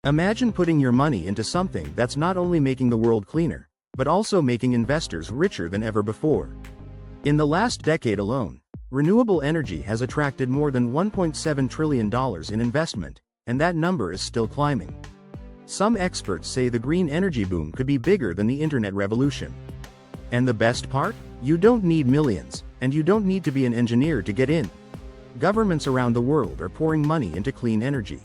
Imagine putting your money into something that's not only making the world cleaner, but also making investors richer than ever before. In the last decade alone, renewable energy has attracted more than $1.7 trillion in investment, and that number is still climbing. Some experts say the green energy boom could be bigger than the internet revolution. And the best part? You don't need millions, and you don't need to be an engineer to get in. Governments around the world are pouring money into clean energy.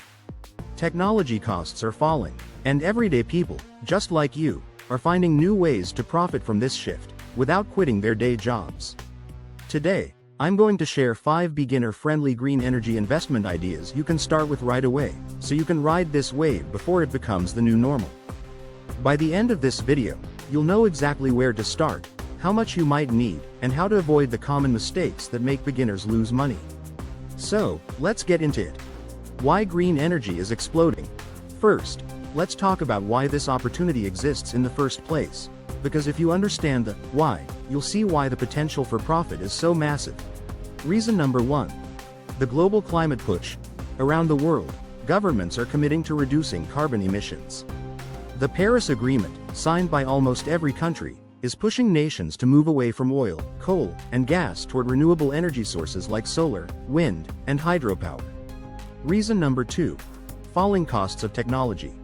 Technology costs are falling, and everyday people, just like you, are finding new ways to profit from this shift, without quitting their day jobs. Today, I'm going to share 5 beginner-friendly green energy investment ideas you can start with right away, so you can ride this wave before it becomes the new normal. By the end of this video, you'll know exactly where to start, how much you might need, and how to avoid the common mistakes that make beginners lose money. So, let's get into it. Why green energy is exploding. First, let's talk about why this opportunity exists in the first place, because if you understand the why, you'll see why the potential for profit is so massive. Reason number 1. The global climate push. Around the world, governments are committing to reducing carbon emissions. The Paris Agreement, signed by almost every country, is pushing nations to move away from oil, coal, and gas toward renewable energy sources like solar, wind, and hydropower. Reason number 2. Falling costs of technology.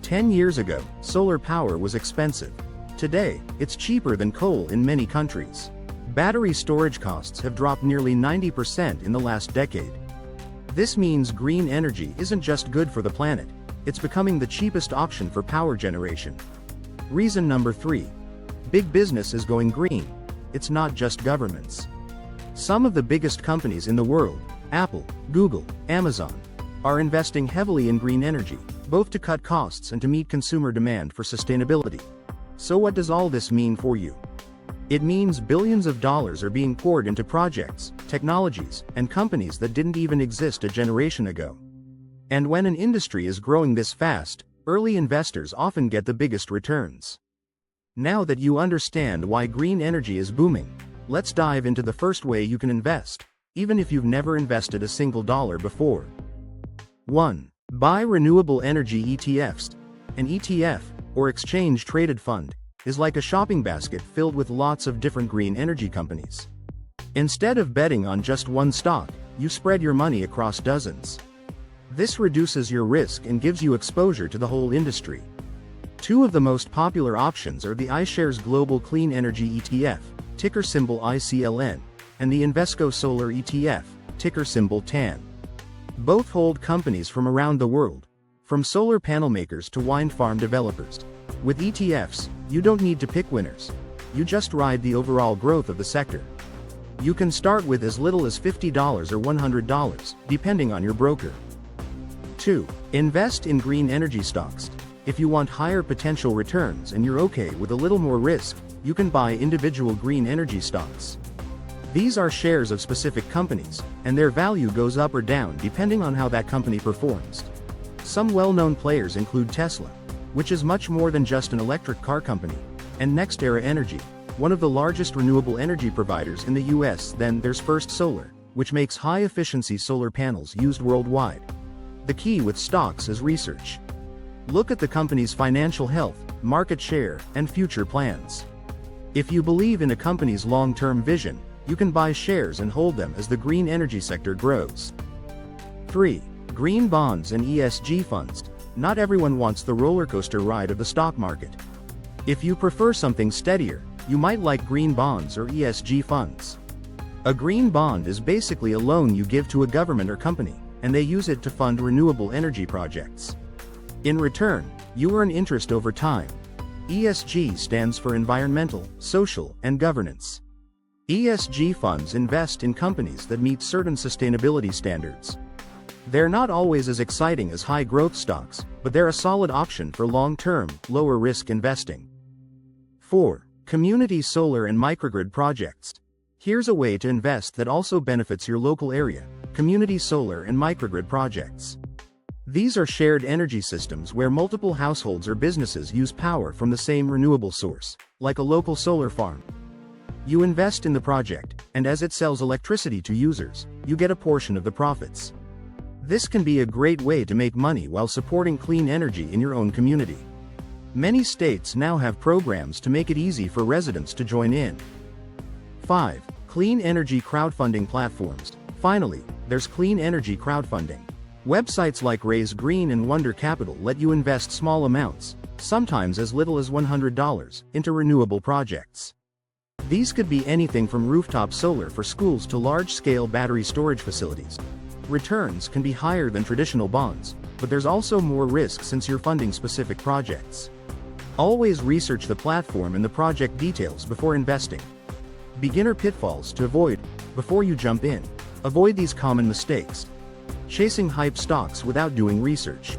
10 years ago, solar power was expensive. Today, it's cheaper than coal in many countries. Battery storage costs have dropped nearly 90% in the last decade. This means green energy isn't just good for the planet, it's becoming the cheapest option for power generation. Reason number 3. Big business is going green. It's not just governments. Some of the biggest companies in the world, Apple, Google, Amazon, are investing heavily in green energy, both to cut costs and to meet consumer demand for sustainability. So what does all this mean for you? It means billions of dollars are being poured into projects, technologies, and companies that didn't even exist a generation ago. And when an industry is growing this fast, early investors often get the biggest returns. Now that you understand why green energy is booming, let's dive into the first way you can invest, even if you've never invested a single dollar before. 1. Buy renewable energy ETFs. An ETF, or exchange-traded fund, is like a shopping basket filled with lots of different green energy companies. Instead of betting on just one stock, you spread your money across dozens. This reduces your risk and gives you exposure to the whole industry. 2 of the most popular options are the iShares Global Clean Energy ETF, ticker symbol ICLN, and the Invesco Solar ETF, ticker symbol TAN. Both hold companies from around the world, from solar panel makers to wind farm developers. With ETFs, you don't need to pick winners. You just ride the overall growth of the sector. You can start with as little as $50 or $100, depending on your broker. 2. Invest in green energy stocks. If you want higher potential returns and you're okay with a little more risk, you can buy individual green energy stocks. These are shares of specific companies, and their value goes up or down depending on how that company performs. Some well-known players include Tesla, which is much more than just an electric car company, and NextEra Energy, one of the largest renewable energy providers in the US. Then there's First Solar, which makes high-efficiency solar panels used worldwide. The key with stocks is research. Look at the company's financial health, market share, and future plans. If you believe in a company's long-term vision, you can buy shares and hold them as the green energy sector grows. 3. Green bonds and ESG funds. Not everyone wants the roller coaster ride of the stock market. If you prefer something steadier, you might like green bonds or ESG funds. A green bond is basically a loan you give to a government or company, and they use it to fund renewable energy projects. In return, you earn interest over time. ESG stands for environmental, social, and governance. ESG funds invest in companies that meet certain sustainability standards. They're not always as exciting as high-growth stocks, but they're a solid option for long-term, lower-risk investing. 4. Community solar and microgrid projects. Here's a way to invest that also benefits your local area: community solar and microgrid projects. These are shared energy systems where multiple households or businesses use power from the same renewable source, like a local solar farm. You invest in the project, and as it sells electricity to users, you get a portion of the profits. This can be a great way to make money while supporting clean energy in your own community. Many states now have programs to make it easy for residents to join in. 5. Clean energy crowdfunding platforms. Finally, there's clean energy crowdfunding. Websites like Raise Green and Wonder Capital let you invest small amounts, sometimes as little as $100, into renewable projects. These could be anything from rooftop solar for schools to large-scale battery storage facilities. Returns can be higher than traditional bonds, but there's also more risk since you're funding specific projects. Always research the platform and the project details before investing. Beginner pitfalls to avoid before you jump in. Avoid these common mistakes. Chasing hype stocks without doing research.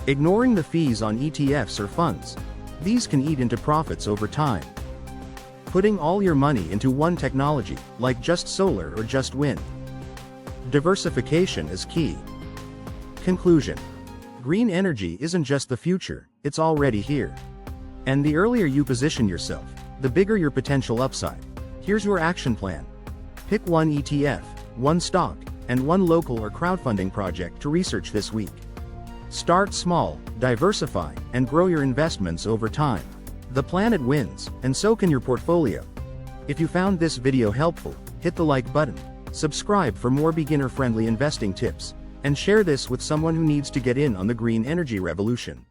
Ignoring the fees on ETFs or funds. These can eat into profits over time. Putting all your money into one technology, like just solar or just wind. Diversification is key. Conclusion. Green energy isn't just the future, it's already here. And the earlier you position yourself, the bigger your potential upside. Here's your action plan. Pick one ETF, one stock, and one local or crowdfunding project to research this week. Start small, diversify, and grow your investments over time. The planet wins, and so can your portfolio. If you found this video helpful, hit the like button, subscribe for more beginner-friendly investing tips, and share this with someone who needs to get in on the green energy revolution.